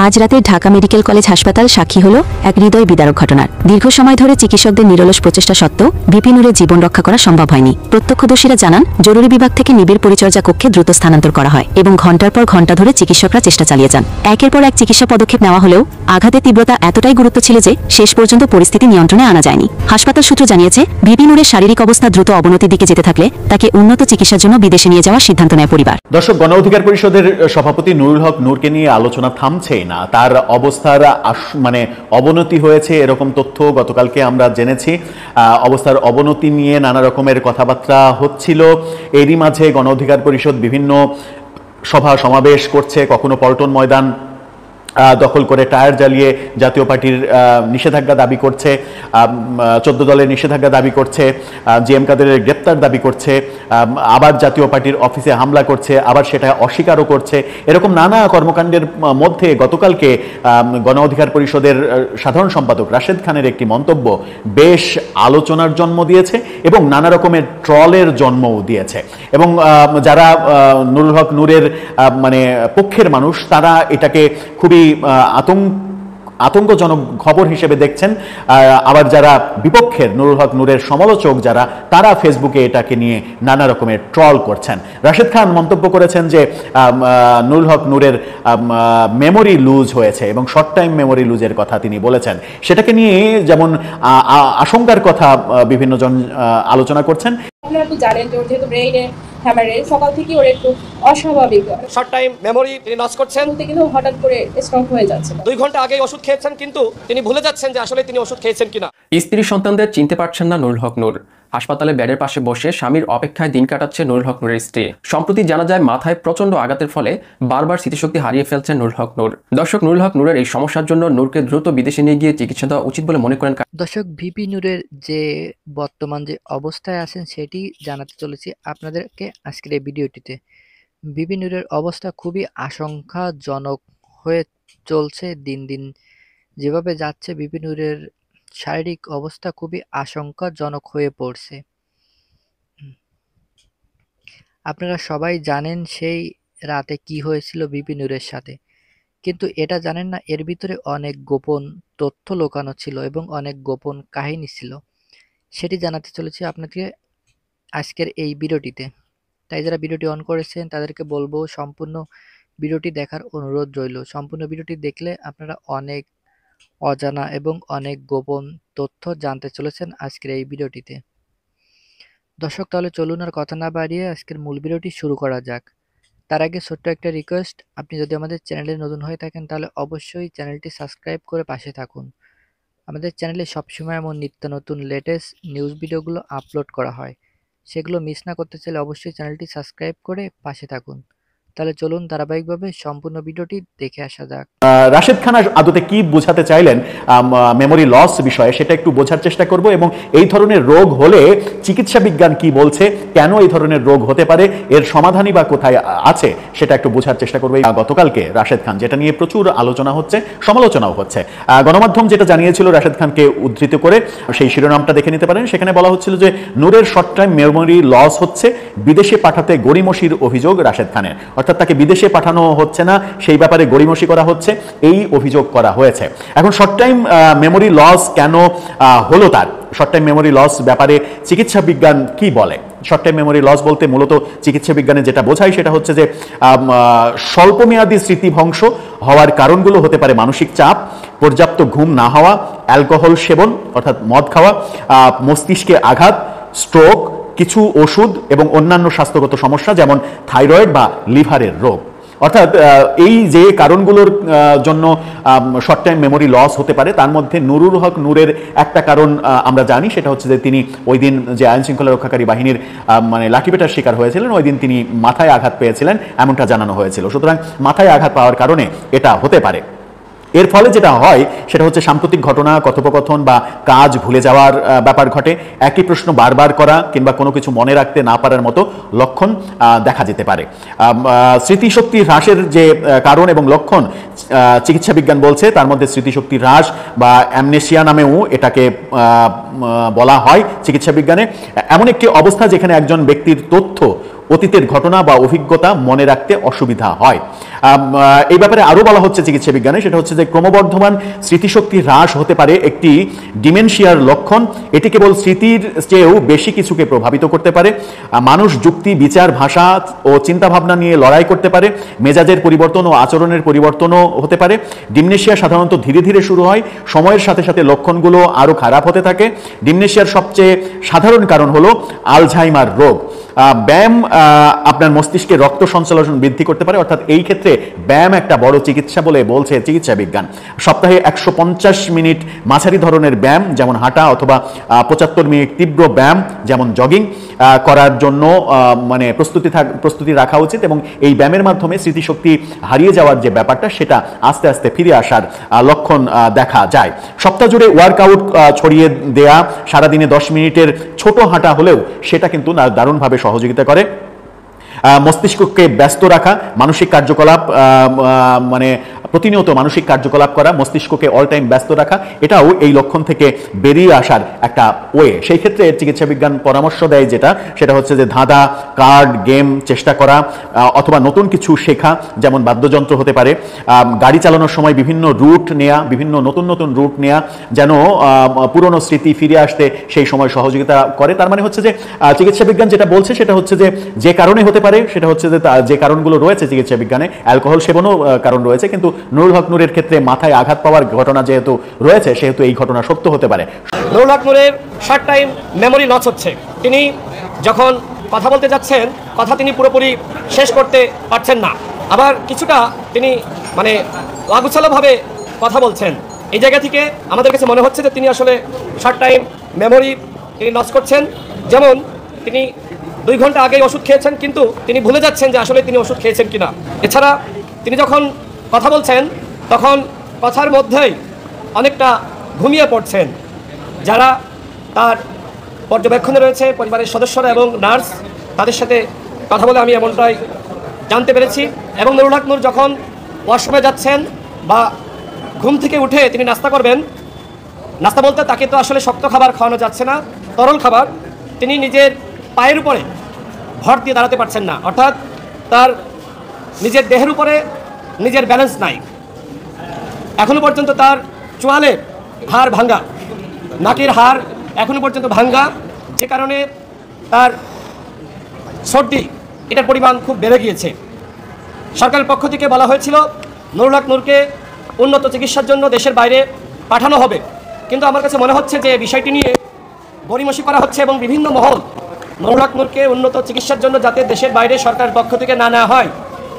আজ রাতে Dhaka medical college হাসপাতাল সাক্ষী হল এক হৃদয় বিদারক ঘটনার। দীর্ঘ সময় ধরে চিকিৎসকদের নিরলস প্রচেষ্টা সত্ত্বেও ভিপি নূরের জীবন রক্ষা করা সম্ভব হয়নি। প্রত্যক্ষদর্শীরা জানান, জরুরি বিভাগ থেকে নিবিড় পরিচর্যা কক্ষে দ্রুত স্থানান্তর করা হয় এবং ঘণ্টার পর ঘণ্টা ধরে চিকিৎসকরা চেষ্টা চালিয়ে যান। একের পর এক চিকিৎসা পদক্ষেপ নেওয়া হলেও আঘাতের তীব্রতা এতটাই গুরুত্ব ছিল যে শেষ পর্যন্ত পরিস্থিতি নিয়ন্ত্রণে আনা যায়নি। হাসপাতাল সূত্র জানিয়েছে, ভিপি নূরের শারীরিক অবস্থা দ্রুত অবনতির দিকে যেতে থাকলে তাকে উন্নত চিকিৎসার জন্য বিদেশে নিয়ে যাওয়ার সিদ্ধান্ত নেয় পরিবার। দর্শক, গণ অধিকার পরিষদের সভাপতি নুরুল হক নূরকে নিয়ে আলোচনা থামছেই না। তার অবস্থার অবনতি হয়েছে এরকম তথ্য গতকালকে আমরা জেনেছি। অবস্থার অবনতি নিয়ে নানা রকমের কথাবার্তা হচ্ছিল। এরই মাঝে গণ অধিকার পরিষদ বিভিন্ন সভা সমাবেশ করছে, কখনো পল্টন ময়দান দখল করে টায়ার জ্বালিয়ে জাতীয় পার্টির নিষেধাজ্ঞা দাবি করছে, 14 দলের নিষেধাজ্ঞা দাবি করছে, জিএম কাদেরের গ্রেপ্তার দাবি করছে, আবার জাতীয় পার্টির অফিসে হামলা করছে, আবার সেটা অস্বীকারও করছে। এরকম নানা কর্মকাণ্ডের মধ্যে গতকালকে গণ অধিকার পরিষদের সাধারণ সম্পাদক রাশেদ খানের একটি মন্তব্য বেশ আলোচনার জন্ম দিয়েছে এবং নানা রকমের ট্রলের জন্মও দিয়েছে। এবং যারা নুরুল হক নূরের পক্ষের মানুষ, তারা এটাকে খুবই আতঙ্কজনক খবর হিসেবে দেখছেন। আবার যারা বিপক্ষের, নুরুল হক নূরের সমালোচক যারা, তারা ফেসবুকে এটাকে নিয়ে নানা রকমের ট্রল করছেন। রাশেদ খান মন্তব্য করেছেন যে নুরুল হক নূরের মেমোরি লুজ হয়েছে এবং শর্ট টাইম মেমোরি লুজের কথা তিনি বলেছেন। সেটাকে নিয়ে যেমন আশঙ্কার কথা বিভিন্ন জন আলোচনা করছেন। আপনারা তো জানেন যে যেহেতু ব্রেইনে হ্যামারেজ, সকাল থেকে ওর একটু অস্বাভাবিক শর্ট টাইম মেমোরি তিনি লস করছেন, কিন্তু হঠাৎ করে স্ট্রোক হয়ে যাচ্ছে। 2 ঘন্টা আগে ওষুধ খেয়েছেন, কিন্তু তিনি ভুলে যাচ্ছেন যে আসলে তিনি ওষুধ খেয়েছেন কিনা। স্ত্রী সন্তানদের চিনতে পারছেন না নুরুল হক নূর। হাসপাতালে বেডের পাশে বসে স্বামীর অপেক্ষায় দিন কাটাচ্ছে নুরুল হক নূরের স্ত্রী। সম্প্রতি জানা যায়, মাথায় প্রচন্ড আঘাতের ফলে বারবার স্মৃতিশক্তি হারিয়ে ফেলছেন নুরুল হক নূর। দর্শক, নুরুল হক নূরের এই সমস্যার জন্য নূরকে দ্রুত বিদেশে নিয়ে গিয়ে চিকিৎসা দেওয়া উচিত বলে মনে করেন। দর্শক, ভিপি নূরের যে বর্তমান যে অবস্থায় আছেন সেটি জানাতে চলেছি আপনাদেরকে আজকের এই ভিডিওটিতে। ভিপি নূরের অবস্থা খুবই আশঙ্কাজনক হয়ে চলছে দিন দিন। যেভাবে যাচ্ছে ভিপি নূরের শারীরিক অবস্থা খুবই আশঙ্কাজনক হয়ে পড়ছে। আপনারা সবাই জানেন সেই রাতে কি হয়েছিল ভিপি নূরের সাথে, কিন্তু এটা জানেন না এর ভিতরে অনেক গোপন তথ্য লুকানো ছিল এবং অনেক গোপন কাহিনী ছিল। সেটি জানাতে চলেছি আপনাকে আজকের এই ভিডিওটিতে। তাই যারা ভিডিওটি অন করেছেন তাদেরকে বলবো সম্পূর্ণ ভিডিওটি দেখার অনুরোধ রইল। সম্পূর্ণ ভিডিওটি দেখলে আপনারা অনেক অজানা এবং অনেক গোপন তথ্য জানতে চলেছেন আজকের এই ভিডিওটিতে। দর্শক, তাহলে চলুন আর কথা না বাড়িয়ে আজকের মূল ভিডিওটি শুরু করা যাক। তার আগে ছোট্ট একটা রিকোয়েস্ট, আপনি যদি আমাদের চ্যানেলে নতুন হয়ে থাকেন তাহলে অবশ্যই চ্যানেলটি সাবস্ক্রাইব করে পাশে থাকুন। আমাদের চ্যানেলে সবসময় এমন নিত্য নতুন লেটেস্ট নিউজ ভিডিওগুলো আপলোড করা হয়, সেগুলো মিস না করতে চাইলে অবশ্যই চ্যানেলটি সাবস্ক্রাইব করে পাশে থাকুন। তাহলে চলুন ধারাবাহিকভাবে সম্পূর্ণ ভিডিওটি দেখে আসা যাক। রাশেদ খান আদতে কি বোঝাতে চাইলেন মেমোরি লস বিষয়ে, সেটা একটু বোঝার চেষ্টা করব এবং এই ধরনের রোগ হলে চিকিৎসা বিজ্ঞান কি বলছে, কেন এই ধরনের রোগ হতে পারে, এর সমাধানই বা কোথায় আছে, সেটা একটু বোঝার চেষ্টা করব। গতকালকে রাশেদ খান, যেটা নিয়ে প্রচুর আলোচনা হচ্ছে, সমালোচনাও হচ্ছে, গণমাধ্যম যেটা জানিয়েছিল রাশেদ খানকে উদ্ধৃত করে, সেই শিরোনামটা দেখে নিতে পারেন। সেখানে বলা হচ্ছিল যে নূরের শর্ট টাইম মেমোরি লস হচ্ছে, বিদেশে পাঠাতে গড়িমসির অভিযোগ রাশেদ খানের। অর্থাৎ তাকে বিদেশে পাঠানো হচ্ছে না, সেই ব্যাপারে গড়িমসি করা হচ্ছে, এই অভিযোগ করা হয়েছে। এখন শর্ট টাইম মেমোরি লস কেন হলো, তার শর্ট টাইম মেমোরি লস ব্যাপারে চিকিৎসা বিজ্ঞান কি বলে? শর্ট টাইম মেমোরি লস বলতে মূলত চিকিৎসা বিজ্ঞানে যেটা বোঝায় সেটা হচ্ছে যে স্বল্পমেয়াদী স্মৃতিভ্রংশ হওয়ার কারণগুলো হতে পারে মানসিক চাপ, পর্যাপ্ত ঘুম না হওয়া, অ্যালকোহল সেবন অর্থাৎ মদ খাওয়া, মস্তিষ্কে আঘাত, স্ট্রোক, কিছু ওষুধ এবং অন্যান্য স্বাস্থ্যগত সমস্যা যেমন থাইরয়েড বা লিভারের রোগ। অর্থাৎ এই যে কারণগুলোর জন্য শর্ট টাইম মেমোরি লস হতে পারে, তার মধ্যে নুরুল হক নূরের একটা কারণ আমরা জানি, সেটা হচ্ছে যে তিনি ওই দিন যে আইন শৃঙ্খলা রক্ষাকারী বাহিনীর লাঠিপেটার শিকার হয়েছিলেন, ওই দিন তিনি মাথায় আঘাত পেয়েছিলেন, এমনটা জানানো হয়েছিল। সুতরাং মাথায় আঘাত পাওয়ার কারণে এটা হতে পারে। এর ফলে যেটা হয় সেটা হচ্ছে সাম্প্রতিক ঘটনা, কথোপকথন বা কাজ ভুলে যাওয়ার ব্যাপার ঘটে, একই প্রশ্ন বারবার করা কিংবা কোনো কিছু মনে রাখতে না পারার মতো লক্ষণ দেখা যেতে পারে। স্মৃতিশক্তি হ্রাসের যে কারণ এবং লক্ষণ চিকিৎসা বিজ্ঞান বলছে, তার মধ্যে স্মৃতিশক্তি হ্রাস বা অ্যামনেসিয়া নামেও এটাকে বলা হয় চিকিৎসা বিজ্ঞানে। এমন একটি অবস্থা যেখানে একজন ব্যক্তির তথ্য অতীতের ঘটনা বা অভিজ্ঞতা মনে রাখতে অসুবিধা হয়। এই ব্যাপারে আরো বলা হচ্ছে চিকিৎসা বিজ্ঞানে, সেটা হচ্ছে যে ক্রমবর্ধমান স্মৃতিশক্তি হ্রাস হতে পারে একটি ডিমেনশিয়ার লক্ষণ। এটি কেবল স্মৃতির চেয়েও বেশি কিছুকে প্রভাবিত করতে পারে। মানুষ যুক্তি, বিচার, ভাষা ও চিন্তাভাবনা নিয়ে লড়াই করতে পারে। মেজাজের পরিবর্তন ও আচরণের পরিবর্তনও হতে পারে। ডিমনেশিয়া সাধারণত ধীরে ধীরে শুরু হয়, সময়ের সাথে সাথে লক্ষণগুলো আরো খারাপ হতে থাকে। ডিমনেশিয়ার সবচেয়ে সাধারণ কারণ হলো আলঝাইমার রোগ। ব্যায়াম আপনার মস্তিষ্কে রক্ত সঞ্চালন বৃদ্ধি করতে পারে, অর্থাৎ এই ক্ষেত্রে ব্যায়াম একটা বড় চিকিৎসা বলে বলছে চিকিৎসা বিজ্ঞান। সপ্তাহে 150 মিনিট মাঝারি ধরনের ব্যায়াম যেমন হাঁটা অথবা 75 মিনিট তীব্র ব্যায়াম যেমন জগিং করার জন্য মানে প্রস্তুতি রাখা উচিত, এবং এই ব্যায়ামের মাধ্যমে স্মৃতিশক্তি হারিয়ে যাওয়ার যে ব্যাপারটা সেটা আস্তে আস্তে ফিরে আসার লক্ষণ দেখা যায়। সপ্তাহ জুড়ে ওয়ার্কআউট ছড়িয়ে দেয়া, সারাদিনে 10 মিনিটের ছোট হাঁটা হলেও সেটা কিন্তু দারুণভাবে সহযোগিতা করে। মস্তিষ্ককে ব্যস্ত রাখা, মানসিক কার্যকলাপ মানে প্রতিনিয়ত মানসিক কার্যকলাপ করা, মস্তিষ্ককে অল টাইম ব্যস্ত রাখা, এটাও এই লক্ষণ থেকে বেরিয়ে আসার একটা ওয়ে। সেই ক্ষেত্রে চিকিৎসা বিজ্ঞান পরামর্শ দেয় সেটা হচ্ছে যে ধাঁধা, কার্ড গেম চেষ্টা করা অথবা নতুন কিছু শেখা, যেমন বাদ্যযন্ত্র হতে পারে। গাড়ি চালানোর সময় বিভিন্ন রুট নেয়া, বিভিন্ন নতুন নতুন রুট নেয়া, যেন পুরনো স্মৃতি ফিরে আসতে সেই সময় সহযোগিতা করে। তার মানে হচ্ছে যে চিকিৎসা বিজ্ঞান যেটা বলছে সেটা হচ্ছে যে কারণে হতে পারে সেটা হচ্ছে যে কারণগুলো রয়েছে চিকিৎসা বিজ্ঞানে, অ্যালকোহল সেবনও কারণ রয়েছে, কিন্তু নুরুল হক নূরের ক্ষেত্রে মাথায় আঘাত পাওয়ার ঘটনা যেহেতু রয়েছে সেহেতু এই ঘটনা সত্য হতে পারে। নুরুল হক নূরের শর্ট টাইম মেমোরি লস হচ্ছে। তিনি যখন কথা বলতে যাচ্ছেন কথা তিনি পুরোপুরি শেষ করতে পারছেন না, আবার কিছুটা তিনি মানে অগোছালোভাবে কথা বলছেন। এই জায়গা থেকে আমাদের কাছে মনে হচ্ছে যে তিনি আসলে শর্ট টাইম মেমোরি তিনি লস করছেন। যেমন তিনি 2 ঘন্টা আগেই ওষুধ খেয়েছেন, কিন্তু তিনি ভুলে যাচ্ছেন যে আসলে তিনি ওষুধ খেয়েছেন কিনা। এছাড়া তিনি যখন কথা বলছেন তখন কথার মধ্যেই অনেকটা ঘুমিয়ে পড়ছেন। যারা তার পর্যবেক্ষণে রয়েছে পরিবারের সদস্যরা এবং নার্স, তাদের সাথে কথা বলে আমি এমনটাই জানতে পেরেছি। এবং নুরুল হক নূর যখন ওয়াশরুমে যাচ্ছেন বা ঘুম থেকে উঠে তিনি নাস্তা করবেন, নাস্তা বলতে তাকে তো আসলে শক্ত খাবার খাওয়ানো যাচ্ছে না, তরল খাবার, তিনি নিজের পায়ের উপরে ভর দিয়ে দাঁড়াতে পারছেন না, অর্থাৎ তার নিজের দেহের উপরে নিজের ব্যালেন্স নাই। এখনো পর্যন্ত তার চোয়ালের হাড় ভাঙ্গা, নাকের হাড় এখনো পর্যন্ত ভাঙ্গা, যে কারণে তার সর্দি এটার পরিমাণ খুব বেড়ে গিয়েছে। সরকারের পক্ষ থেকে বলা হয়েছিল নুরুল হক নূরকে উন্নত চিকিৎসার জন্য দেশের বাইরে পাঠানো হবে, কিন্তু আমার কাছে মনে হচ্ছে যে বিষয়টি নিয়ে গড়িমসি করা হচ্ছে এবং বিভিন্ন মহল নুরুল হক নূরকে উন্নত চিকিৎসার জন্য যাতে দেশের বাইরে সরকারের পক্ষ থেকে না নেওয়া হয়,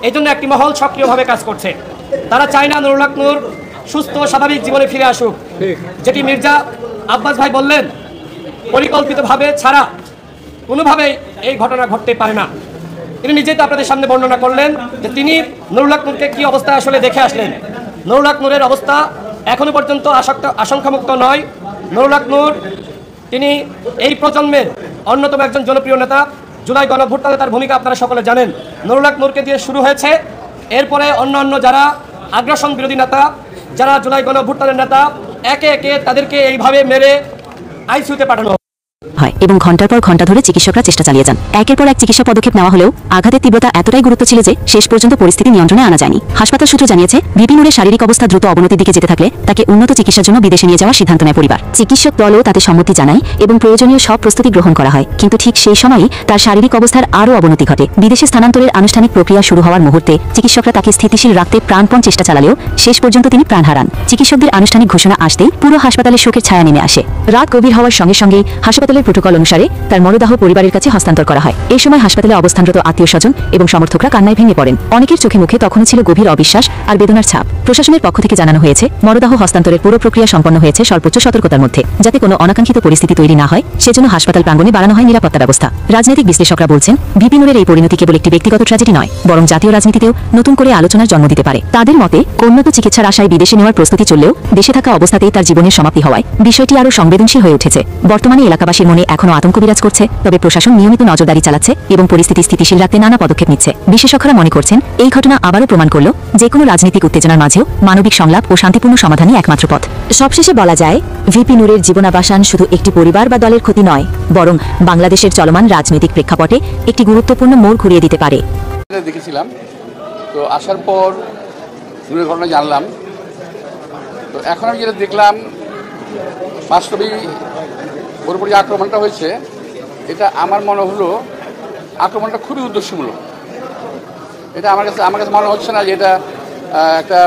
এই জন্য একটি মহল সক্রিয়ভাবে কাজ করছে। তারা চায় না নুরুল হক নূর সুস্থ স্বাভাবিক জীবনে ফিরে আসুক। যেটি মির্জা আব্বাস ভাই বললেন, পরিকল্পিতভাবে ছাড়া কোনোভাবেই এই ঘটনা ঘটতে পারে না। তিনি নিজেই তো আপনাদের সামনে বর্ণনা করলেন যে তিনি নুরুল হক নূরকে কী অবস্থায় আসলে দেখে আসলেন। নুরুল হক নূরের অবস্থা এখনো পর্যন্ত আশঙ্কামুক্ত নয়। নুরুল হক নূর তিনি এই প্রজন্মের অন্যতম একজন জনপ্রিয় নেতা। জুলাই গণঅভ্যুত্থানে তার ভূমিকা আপনারা সকলে জানেন। নুরুল হক নূরকে দিয়ে শুরু হয়েছে, এরপরে অন্যান্য যারা আগ্রাসন বিরোধী নেতা, যারা জুলাই গণঅভ্যুত্থানের নেতা, একে একে তাদেরকে এইভাবে মেরে আইসিইউতে পাঠানো হয় এবং ঘন্টার পর ঘন্টা ধরে চিকিৎসকরা চেষ্টা চালিয়ে যান। একের পর এক চিকিৎসা পদক্ষেপ নেওয়া হলেও আঘাতের তীব্রতা এতটাই গুরুত্ব ছিল যে শেষ পর্যন্ত পরিস্থিতি নিয়ন্ত্রণে আনা যায়নি। হাসপাতাল সূত্র জানিয়েছে, ভিপি নূরের শারীরিক অবস্থা দ্রুত অবনতির দিকে যেতে থাকলে তাকে উন্নত চিকিৎসার জন্য বিদেশে নিয়ে যাওয়ার সিদ্ধান্ত নেয় পরিবার। চিকিৎসক দলও তাতে সম্মতি জানায় এবং প্রয়োজনীয় সব প্রস্তুতি গ্রহণ করা হয়, কিন্তু ঠিক সেই সময়ই তার শারীরিক অবস্থার আরও অবনতি ঘটে। বিদেশে স্থানান্তরের আনুষ্ঠানিক প্রক্রিয়া শুরু হওয়ার মুহূর্তে চিকিৎসকরা তাকে স্থিতিশীল রাখতে প্রাণপণ চেষ্টা চালালেও শেষ পর্যন্ত তিনি প্রাণ হারান। চিকিৎসকদের আনুষ্ঠানিক ঘোষণা আসতেই পুরো হাসপাতালে শোকের ছায়া নেমে আসে। রাত গভীর হওয়ার সঙ্গে সঙ্গেই হাসপাতালের প্রোটোকল অনুসারে তার মরদেহ পরিবারের কাছে হস্তান্তর করা হয়। এই সময় হাসপাতালে অবস্থানরত আত্মীয়স্বজন এবং সমর্থকরা কান্নায় ভেঙে পড়েন। অনেকের চোখে মুখে তখনও ছিল গভীর অবিশ্বাস আর বেদনার ছাপ। প্রশাসনের পক্ষ থেকে জানানো হয়েছে, মরদেহ হস্তান্তরের পুরো প্রক্রিয়া সম্পন্ন হয়েছে সর্বোচ্চ সতর্কতার মধ্যে, যাতে কোনো অনাকাঙ্ক্ষিত পরিস্থিতি তৈরি না হয় সেজন্য হাসপাতাল প্রাঙ্গণে বাড়ানো হয় নিরাপত্তা ব্যবস্থা। রাজনৈতিক বিশ্লেষকরা বলছেন, ভিপি নূরের এই পরিণতি কেবল একটি ব্যক্তিগত ট্র্যাজেডি নয়, বরং জাতীয় রাজনীতিতেও নতুন করে আলোচনার জন্ম দিতে পারে। তাদের মতে, উন্নত চিকিৎসার আশায় বিদেশে নেওয়ার প্রস্তুতি চললেও দেশে থাকা অবস্থাতেই তার জীবনের সমাপ্তি হওয়ায় বিষয়টি আরও সংবেদনশীল হয়ে উঠেছে। বর্তমানে এলাকাবাসীর মনে মনে এখনও আতঙ্ক বিরাজ করছে, তবে প্রশাসন নিয়মিত নজরদারি চালাচ্ছে এবং পরিস্থিতি স্থিতিশীল রাখতে নানা পদক্ষেপ নিচ্ছে। বিশেষজ্ঞরা মনে করছেন এই ঘটনা আবারও প্রমাণ করল যে কোনো রাজনৈতিক উত্তেজনার মাঝেও মানবিক সংলাপ ও শান্তিপূর্ণ সমাধানই একমাত্র পথ। সবশেষে বলা যায়, ভিপি নূরের জীবনাবসান শুধু একটি পরিবার বা দলের ক্ষতি নয়, বরং বাংলাদেশের চলমান রাজনৈতিক প্রেক্ষাপটে একটি গুরুত্বপূর্ণ মোড় ঘুরিয়ে দিতে পারে। দেখেছিলাম, তো আসার পর নূরের ঘটনা জানলাম। তো এখন আমি যেটা দেখলাম, বাস্তবেই ওর উপর যে আক্রমণটা হয়েছে, এটা আমার মনে হলো আক্রমণটা খুবই উদ্দেশ্যমূলক। এটা আমার কাছে মনে হচ্ছে না যে এটা একটা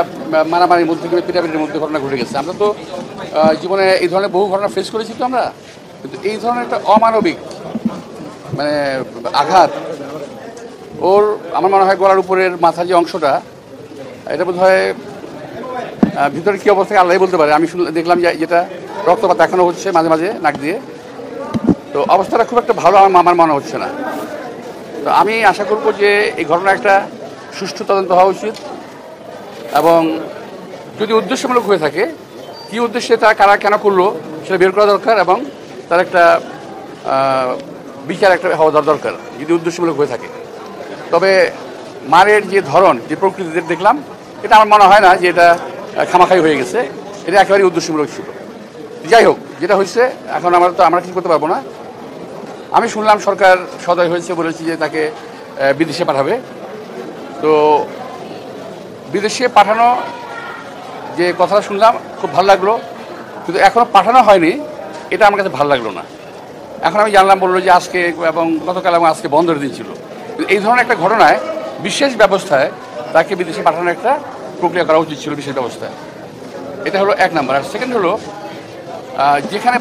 মারামারির মধ্যে কিংবা পিটাপিটির মধ্যে ঘটনা ঘটে গেছে। আমরা তো জীবনে এই ধরনের বহু ঘটনা ফেস করেছি, তো আমরা কিন্তু এই ধরনের একটা অমানবিক মানে আঘাত ওর, আমার মনে হয় গলার উপরের মাথার যে অংশটা, এটা বোধ হয় ভিতরে কী অবস্থায় আল্লাহ বলতে পারে। আমি দেখলাম যে যেটা রক্তপাত এখনও হচ্ছে মাঝে মাঝে নাক দিয়ে, তো অবস্থাটা খুব একটা ভালো আমার মনে হচ্ছে না। তো আমি আশা করব যে এই ঘটনা একটা সুষ্ঠু তদন্ত হওয়া উচিত, এবং যদি উদ্দেশ্যমূলক হয়ে থাকে, কী উদ্দেশ্যে তারা কারা কেন করলো সেটা বের করা দরকার, এবং তার একটা বিচার একটা হওয়া দরকার যদি উদ্দেশ্যমূলক হয়ে থাকে। তবে মারের যে ধরন, যে প্রকৃতি দেখলাম, এটা আমার মনে হয় না যে এটা খামাখাই হয়ে গেছে, এটা একেবারেই উদ্দেশ্যমূলক ছিল। যাই হোক, যেটা হয়েছে এখন আমরা কিছু করতে পারবো না। আমি শুনলাম সরকার সদয় হয়েছে, বলেছি যে তাকে বিদেশে পাঠাবে। তো বিদেশে পাঠানো যে কথাটা শুনলাম খুব ভালো লাগলো, কিন্তু এখনও পাঠানো হয়নি, এটা আমার কাছে ভালো লাগলো না। এখন আমি জানলাম বললো যে আজকে এবং গতকাল এবং আজকে বন্ধের দিন ছিল। এই ধরনের একটা ঘটনায় বিশেষ ব্যবস্থায় তাকে বিদেশে পাঠানোর একটা প্রক্রিয়া করা উচিত ছিল, বিশেষ ব্যবস্থায়। এটা হলো এক নাম্বার। আর সেকেন্ড হলো, যেখানে